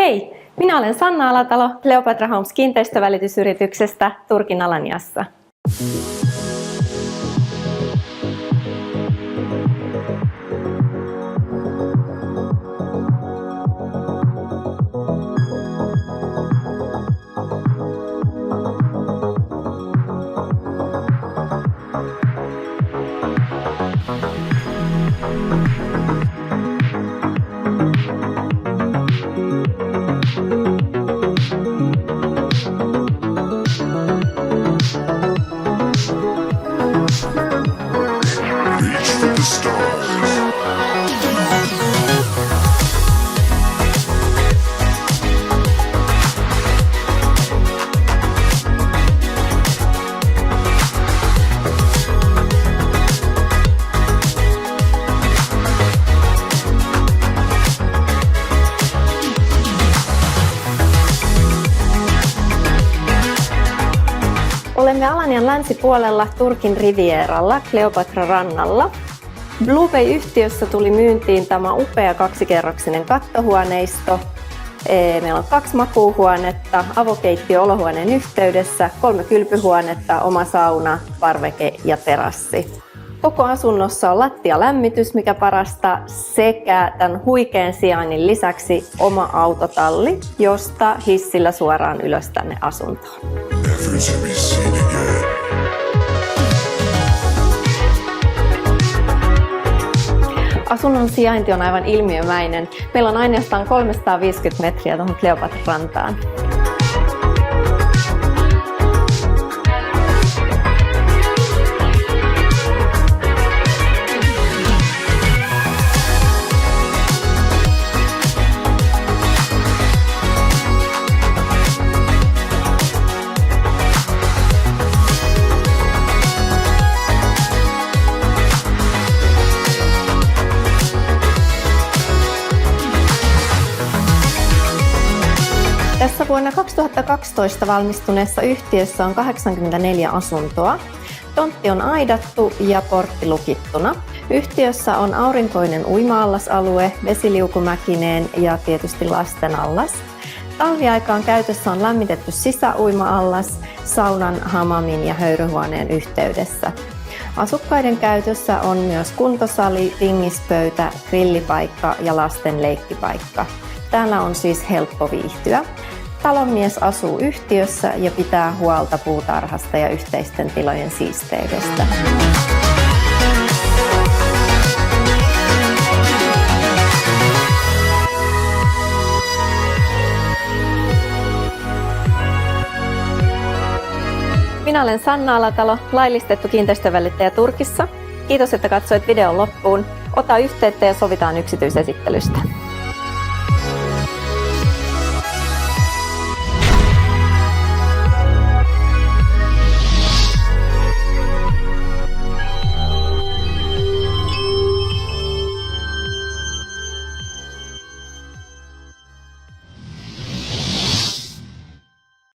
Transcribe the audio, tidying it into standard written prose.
Hei! Minä olen Sanna Alatalo Cleopatra Homes kiinteistövälitysyrityksestä Turkin Alaniassa. Olemme Alanian länsipuolella Turkin Rivieralla, Cleopatra rannalla. Blue Bay-yhtiössä tuli myyntiin tämä upea kaksikerroksinen kattohuoneisto. Meillä on 2 makuuhuonetta, avokeittiö olohuoneen yhteydessä, 3 kylpyhuonetta, oma sauna, parveke ja terassi. Koko asunnossa on lattialämmitys, mikä parasta, sekä tämän huikean sijainnin lisäksi oma autotalli, josta hissillä suoraan ylös tänne asuntoon. Asunnon sijainti on aivan ilmiömäinen. Meillä on ainoastaan 350 metriä tuohon Cleopatra rantaan. Tässä vuonna 2012 valmistuneessa yhtiössä on 84 asuntoa. Tontti on aidattu ja portti lukittuna. Yhtiössä on aurinkoinen uima-allasalue, vesiliukumäkineen ja tietysti lastenallas. Talviaikaan käytössä on lämmitetty sisäuima-allas saunan, hamamin ja höyryhuoneen yhteydessä. Asukkaiden käytössä on myös kuntosali, pingispöytä, grillipaikka ja lasten leikkipaikka. Täällä on siis helppo viihtyä. Talonmies asuu yhtiössä ja pitää huolta puutarhasta ja yhteisten tilojen siisteydestä. Minä olen Sanna Alatalo, laillistettu kiinteistönvälittäjä Turkissa. Kiitos, että katsoit videon loppuun. Ota yhteyttä ja sovitaan yksityisesittelystä.